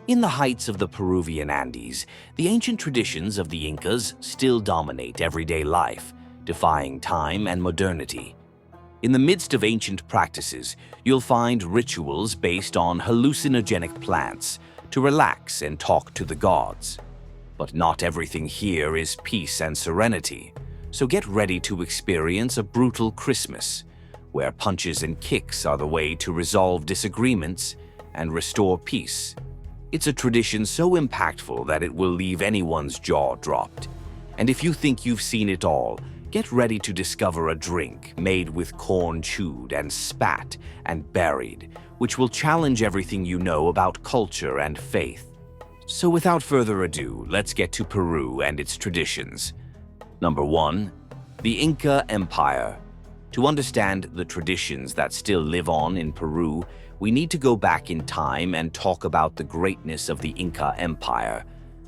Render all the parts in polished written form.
In the heights of the Peruvian Andes, the ancient traditions of the Incas still dominate everyday life, defying time and modernity. In the midst of ancient practices, you'll find rituals based on hallucinogenic plants to relax and talk to the gods. But not everything here is peace and serenity, so get ready to experience a brutal Christmas, where punches and kicks are the way to resolve disagreements and restore peace. It's a tradition so impactful that it will leave anyone's jaw dropped. And if you think you've seen it all, get ready to discover a drink made with corn chewed and spat and buried, which will challenge everything you know about culture and faith. So without further ado, let's get to Peru and its traditions. Number 1. The Inca Empire. To understand the traditions that still live on in Peru, we need to go back in time and talk about the greatness of the Inca Empire.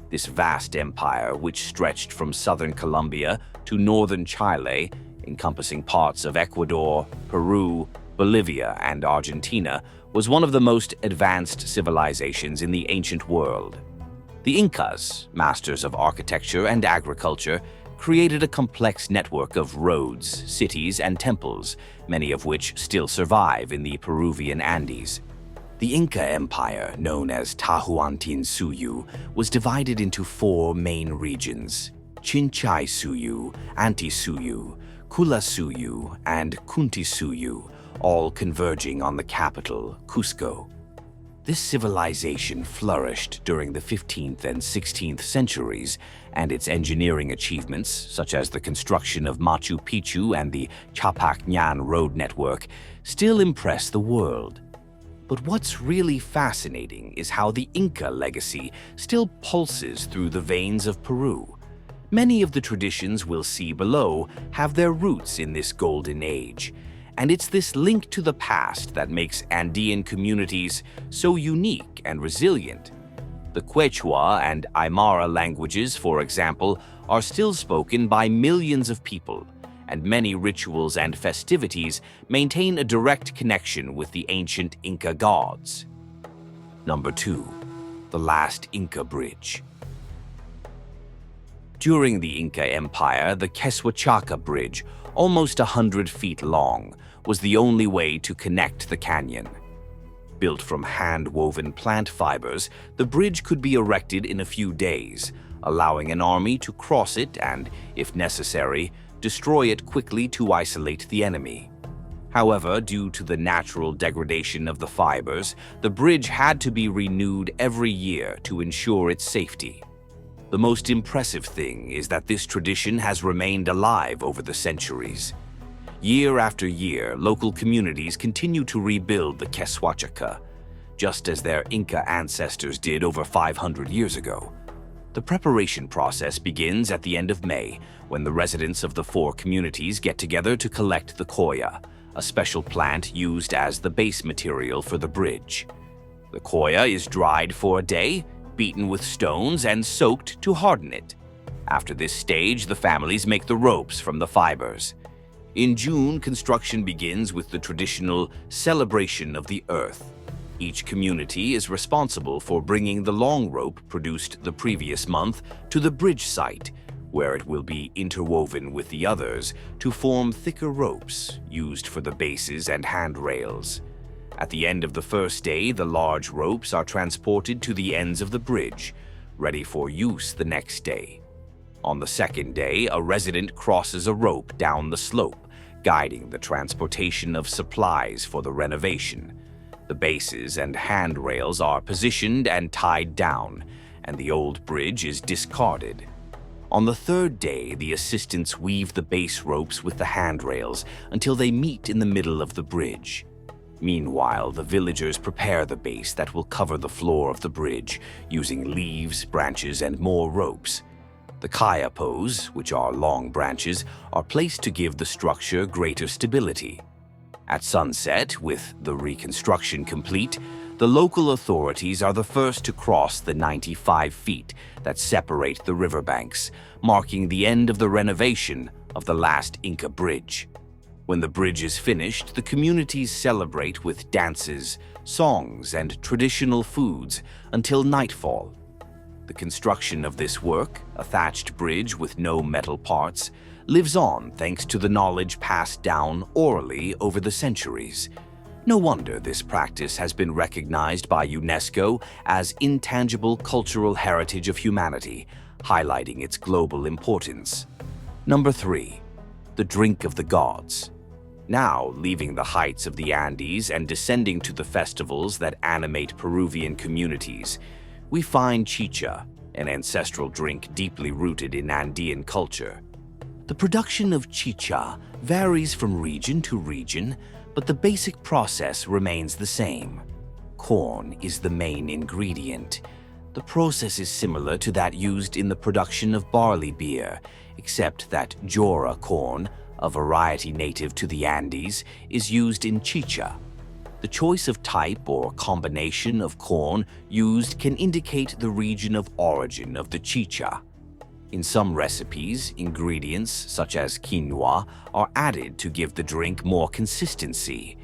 This vast empire, which stretched from southern Colombia to northern Chile, encompassing parts of Ecuador, Peru, Bolivia, and Argentina, was one of the most advanced civilizations in the ancient world. The Incas, masters of architecture and agriculture, created a complex network of roads, cities, and temples, many of which still survive in the Peruvian Andes. The Inca Empire, known as Tahuantinsuyu, was divided into 4 main regions: Chinchaysuyu, Antisuyu, Kulasuyu, and Kuntisuyu, all converging on the capital, Cusco. This civilization flourished during the 15th and 16th centuries, and its engineering achievements, such as the construction of Machu Picchu and the Chapacñan road network, still impress the world. But what's really fascinating is how the Inca legacy still pulses through the veins of Peru. Many of the traditions we'll see below have their roots in this golden age, and it's this link to the past that makes Andean communities so unique and resilient. The Quechua and Aymara languages, for example, are still spoken by millions of people, and many rituals and festivities maintain a direct connection with the ancient Inca gods. Number 2. The Last Inca Bridge. During the Inca Empire, the Quechua Bridge, almost 100 feet long, was the only way to connect the canyon. Built from hand-woven plant fibers, the bridge could be erected in a few days, allowing an army to cross it and, if necessary, destroy it quickly to isolate the enemy. However, due to the natural degradation of the fibers, the bridge had to be renewed every year to ensure its safety. The most impressive thing is that this tradition has remained alive over the centuries. Year after year, local communities continue to rebuild the Quechua, just as their Inca ancestors did over 500 years ago. The preparation process begins at the end of May, when the residents of the 4 communities get together to collect the coya, a special plant used as the base material for the bridge. The coya is dried for a day, beaten with stones, and soaked to harden it. After this stage, the families make the ropes from the fibers. In June, construction begins with the traditional celebration of the earth. Each community is responsible for bringing the long rope produced the previous month to the bridge site, where it will be interwoven with the others to form thicker ropes used for the bases and handrails. At the end of the first day, the large ropes are transported to the ends of the bridge, ready for use the next day. On the second day, a resident crosses a rope down the slope, guiding the transportation of supplies for the renovation. The bases and handrails are positioned and tied down, and the old bridge is discarded. On the third day, the assistants weave the base ropes with the handrails until they meet in the middle of the bridge. Meanwhile, the villagers prepare the base that will cover the floor of the bridge, using leaves, branches, and more ropes. The kayapos, which are long branches, are placed to give the structure greater stability. At sunset, with the reconstruction complete, the local authorities are the first to cross the 95 feet that separate the riverbanks, marking the end of the renovation of the last Inca bridge. When the bridge is finished, the communities celebrate with dances, songs, and traditional foods until nightfall. The construction of this work, a thatched bridge with no metal parts, lives on thanks to the knowledge passed down orally over the centuries. No wonder this practice has been recognized by UNESCO as intangible cultural heritage of humanity, highlighting its global importance. Number 3. The drink of the gods. Now, leaving the heights of the Andes and descending to the festivals that animate Peruvian communities, we find chicha, an ancestral drink deeply rooted in Andean culture. The production of chicha varies from region to region, but the basic process remains the same. Corn is the main ingredient. The process is similar to that used in the production of barley beer, except that jora corn, a variety native to the Andes, is used in chicha. The choice of type or combination of corn used can indicate the region of origin of the chicha. In some recipes, ingredients such as quinoa are added to give the drink more consistency.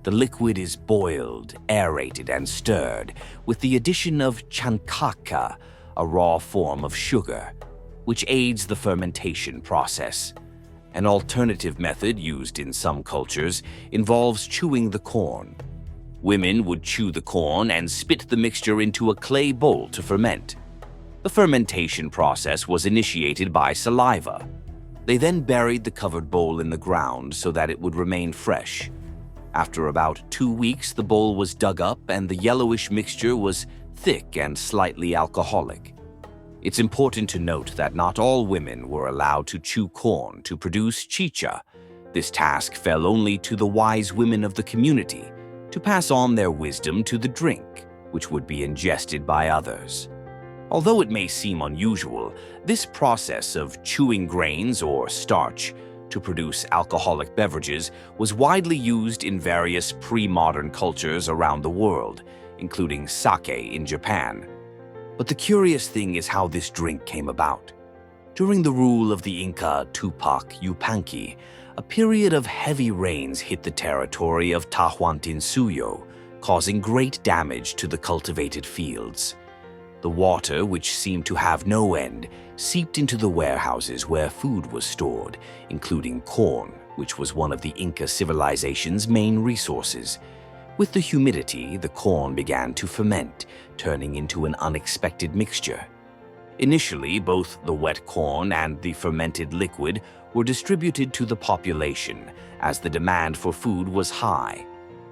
The liquid is boiled, aerated, and stirred with the addition of chancaca, a raw form of sugar, which aids the fermentation process. An alternative method used in some cultures involves chewing the corn. Women would chew the corn and spit the mixture into a clay bowl to ferment. The fermentation process was initiated by saliva. They then buried the covered bowl in the ground so that it would remain fresh. After about 2 weeks, the bowl was dug up and the yellowish mixture was thick and slightly alcoholic. It's important to note that not all women were allowed to chew corn to produce chicha. This task fell only to the wise women of the community to pass on their wisdom to the drink, which would be ingested by others. Although it may seem unusual, this process of chewing grains or starch to produce alcoholic beverages was widely used in various pre-modern cultures around the world, including sake in Japan. But the curious thing is how this drink came about. During the rule of the Inca Tupac Yupanqui, a period of heavy rains hit the territory of Tahuantinsuyo, causing great damage to the cultivated fields. The water, which seemed to have no end, seeped into the warehouses where food was stored, including corn, which was one of the Inca civilization's main resources. With the humidity, the corn began to ferment, turning into an unexpected mixture. Initially, both the wet corn and the fermented liquid were distributed to the population, as the demand for food was high.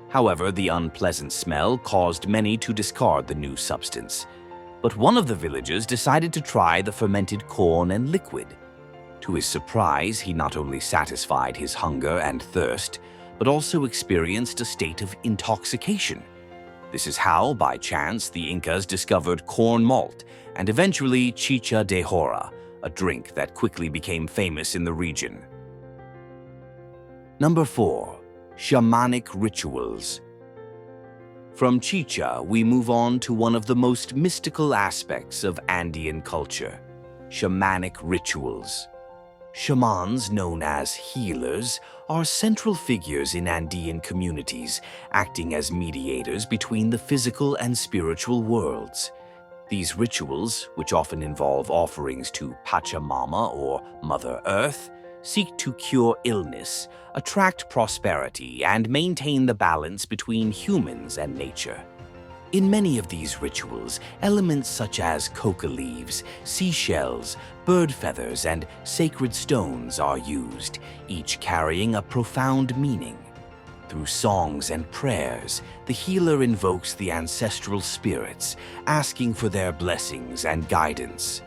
However, the unpleasant smell caused many to discard the new substance. But one of the villagers decided to try the fermented corn and liquid. To his surprise, he not only satisfied his hunger and thirst, but also experienced a state of intoxication. This is how, by chance, the Incas discovered corn malt and eventually chicha de jora, a drink that quickly became famous in the region. Number 4. Shamanic rituals. From chicha, we move on to one of the most mystical aspects of Andean culture: shamanic rituals. Shamans, known as healers, are central figures in Andean communities, acting as mediators between the physical and spiritual worlds. These rituals, which often involve offerings to Pachamama or Mother Earth, seek to cure illness, attract prosperity, and maintain the balance between humans and nature. In many of these rituals, elements such as coca leaves, seashells, bird feathers, and sacred stones are used, each carrying a profound meaning. Through songs and prayers, the healer invokes the ancestral spirits, asking for their blessings and guidance.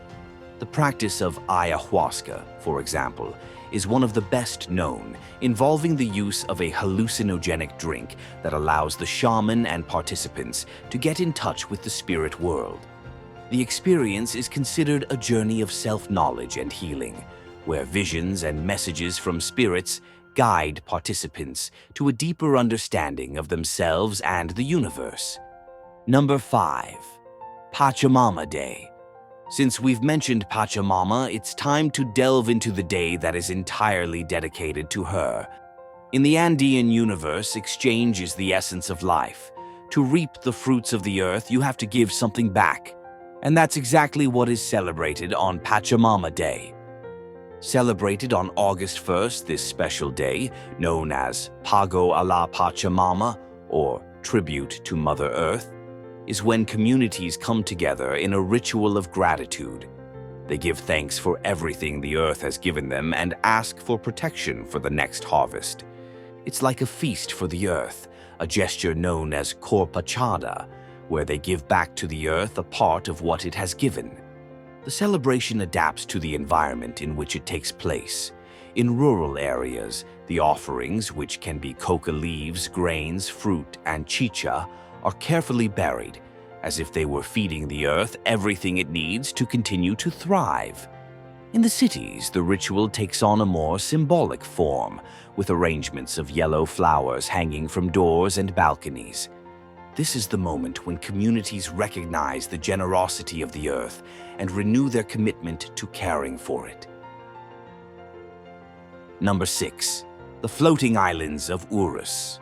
The practice of ayahuasca, for example, is one of the best known, involving the use of a hallucinogenic drink that allows the shaman and participants to get in touch with the spirit world. The experience is considered a journey of self-knowledge and healing, where visions and messages from spirits guide participants to a deeper understanding of themselves and the universe. Number 5. Pachamama Day. Since we've mentioned Pachamama, it's time to delve into the day that is entirely dedicated to her. In the Andean universe, exchange is the essence of life. To reap the fruits of the earth, you have to give something back. And that's exactly what is celebrated on Pachamama Day. Celebrated on August 1st, this special day, known as Pago a la Pachamama, or Tribute to Mother Earth, is when communities come together in a ritual of gratitude. They give thanks for everything the earth has given them and ask for protection for the next harvest. It's like a feast for the earth, a gesture known as Corpachada, where they give back to the earth a part of what it has given. The celebration adapts to the environment in which it takes place. In rural areas, the offerings, which can be coca leaves, grains, fruit, and chicha, are carefully buried, as if they were feeding the earth everything it needs to continue to thrive. In the cities, the ritual takes on a more symbolic form, with arrangements of yellow flowers hanging from doors and balconies. This is the moment when communities recognize the generosity of the earth and renew their commitment to caring for it. Number 6. The floating islands of Urus.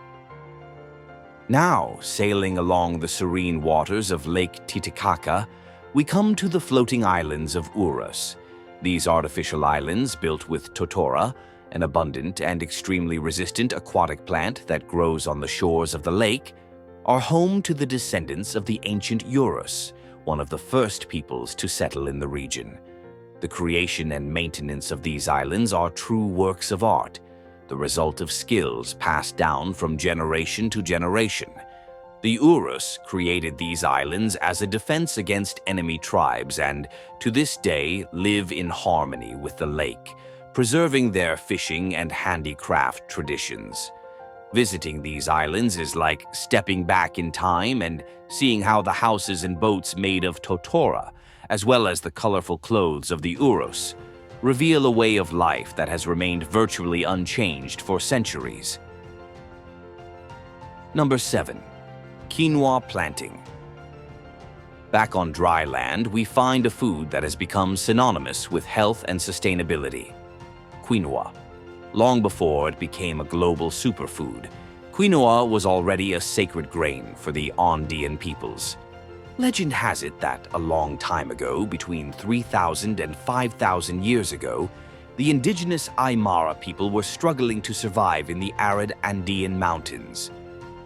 Now, sailing along the serene waters of Lake Titicaca, we come to the floating islands of Urus. These artificial islands, built with totora, an abundant and extremely resistant aquatic plant that grows on the shores of the lake, are home to the descendants of the ancient Urus, one of the first peoples to settle in the region. The creation and maintenance of these islands are true works of art, the result of skills passed down from generation to generation. The Urus created these islands as a defense against enemy tribes and, to this day, live in harmony with the lake, preserving their fishing and handicraft traditions. Visiting these islands is like stepping back in time and seeing how the houses and boats made of totora, as well as the colorful clothes of the Urus, reveal a way of life that has remained virtually unchanged for centuries. Number 7. Quinoa planting. Back on dry land, we find a food that has become synonymous with health and sustainability: quinoa. Long before it became a global superfood, quinoa was already a sacred grain for the Andean peoples. Legend has it that a long time ago, between 3,000 and 5,000 years ago, the indigenous Aymara people were struggling to survive in the arid Andean mountains.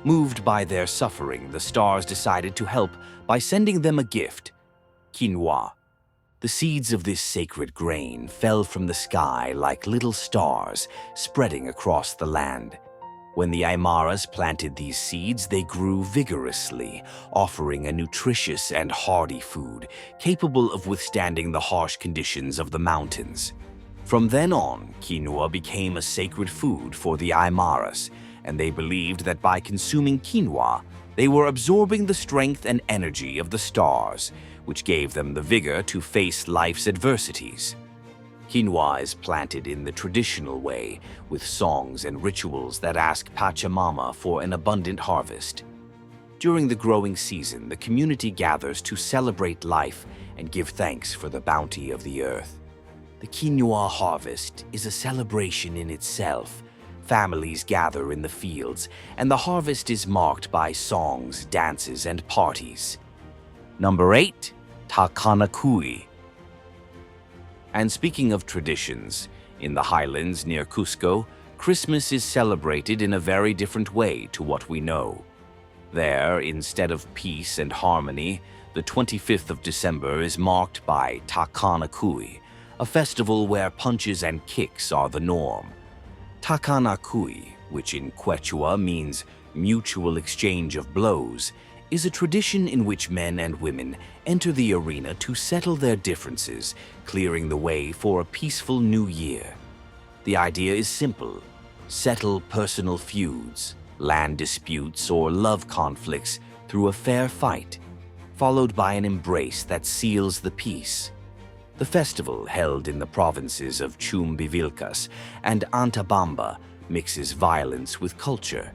Moved by their suffering, the stars decided to help by sending them a gift: quinoa. The seeds of this sacred grain fell from the sky like little stars, spreading across the land. When the Aymaras planted these seeds, they grew vigorously, offering a nutritious and hardy food, capable of withstanding the harsh conditions of the mountains. From then on, quinoa became a sacred food for the Aymaras, and they believed that by consuming quinoa, they were absorbing the strength and energy of the stars, which gave them the vigor to face life's adversities. Quinoa is planted in the traditional way, with songs and rituals that ask Pachamama for an abundant harvest. During the growing season, the community gathers to celebrate life and give thanks for the bounty of the earth. The quinoa harvest is a celebration in itself. Families gather in the fields, and the harvest is marked by songs, dances, and parties. Number 8. Takanakui. And speaking of traditions, in the highlands near Cusco, Christmas is celebrated in a very different way to what we know. There, instead of peace and harmony, the 25th of December is marked by Takanakui, a festival where punches and kicks are the norm. Takanakui, which in Quechua means mutual exchange of blows, is a tradition in which men and women enter the arena to settle their differences, clearing the way for a peaceful new year. The idea is simple: settle personal feuds, land disputes, or love conflicts through a fair fight, followed by an embrace that seals the peace. The festival, held in the provinces of Chumbivilcas and Antabamba, mixes violence with culture.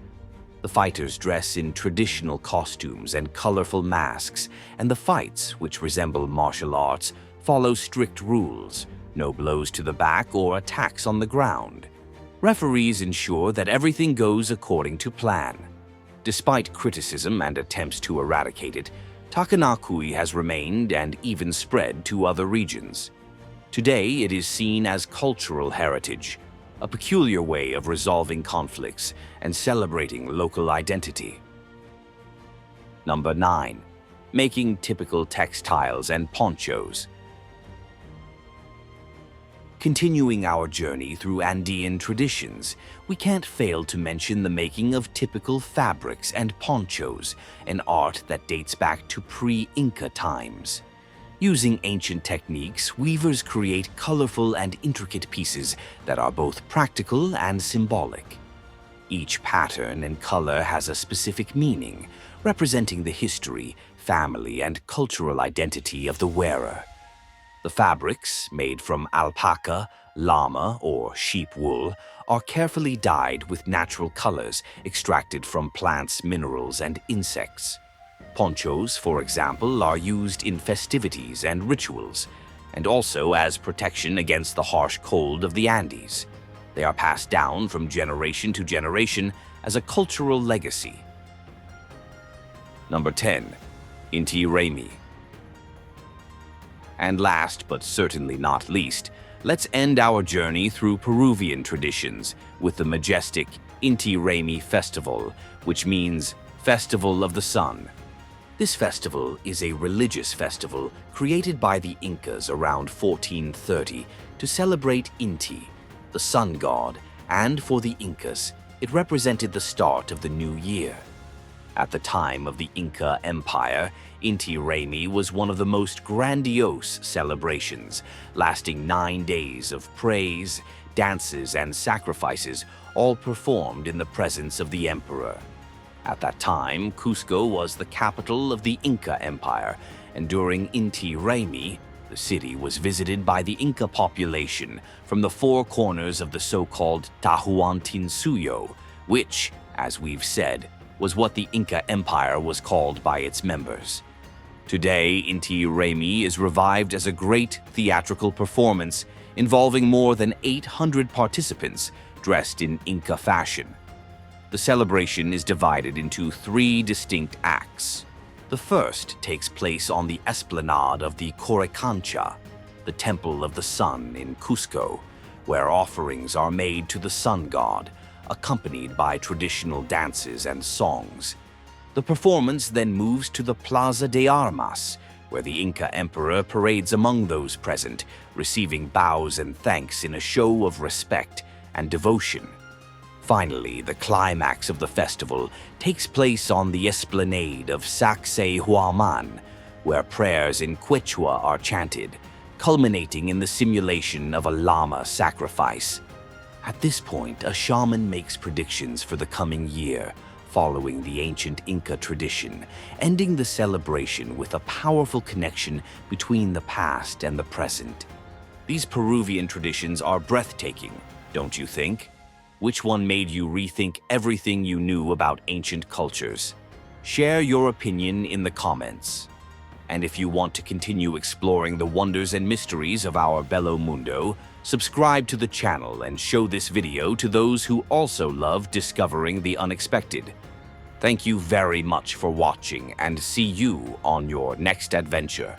The fighters dress in traditional costumes and colorful masks, and the fights, which resemble martial arts, follow strict rules: no blows to the back or attacks on the ground. Referees ensure that everything goes according to plan. Despite criticism and attempts to eradicate it, Takanakui has remained and even spread to other regions. Today, it is seen as cultural heritage, a peculiar way of resolving conflicts and celebrating local identity. Number 9. Making typical textiles and ponchos. Continuing our journey through Andean traditions, we can't fail to mention the making of typical fabrics and ponchos, an art that dates back to pre-Inca times. Using ancient techniques, weavers create colorful and intricate pieces that are both practical and symbolic. Each pattern and color has a specific meaning, representing the history, family, and cultural identity of the wearer. The fabrics, made from alpaca, llama, or sheep wool, are carefully dyed with natural colors extracted from plants, minerals, and insects. Ponchos, for example, are used in festivities and rituals, and also as protection against the harsh cold of the Andes. They are passed down from generation to generation as a cultural legacy. Number 10. Inti Raymi. And last, but certainly not least, let's end our journey through Peruvian traditions with the majestic Inti Raymi Festival, which means Festival of the Sun. This festival is a religious festival created by the Incas around 1430 to celebrate Inti, the sun god, and for the Incas, it represented the start of the new year. At the time of the Inca Empire, Inti Raymi was one of the most grandiose celebrations, lasting 9 days of praise, dances, and sacrifices, all performed in the presence of the emperor. At that time, Cusco was the capital of the Inca Empire, and during Inti Raymi, the city was visited by the Inca population from the four corners of the so-called Tahuantinsuyo, which, as we've said, was what the Inca Empire was called by its members. Today, Inti Raymi is revived as a great theatrical performance involving more than 800 participants dressed in Inca fashion. The celebration is divided into 3 distinct acts. The first takes place on the esplanade of the Coricancha, the Temple of the Sun in Cusco, where offerings are made to the sun god, accompanied by traditional dances and songs. The performance then moves to the Plaza de Armas, where the Inca Emperor parades among those present, receiving bows and thanks in a show of respect and devotion. Finally, the climax of the festival takes place on the esplanade of Sacsayhuaman, where prayers in Quechua are chanted, culminating in the simulation of a llama sacrifice. At this point, a shaman makes predictions for the coming year, following the ancient Inca tradition, ending the celebration with a powerful connection between the past and the present. These Peruvian traditions are breathtaking, don't you think? Which one made you rethink everything you knew about ancient cultures? Share your opinion in the comments. And if you want to continue exploring the wonders and mysteries of our Bello Mundo, subscribe to the channel and show this video to those who also love discovering the unexpected. Thank you very much for watching, and see you on your next adventure.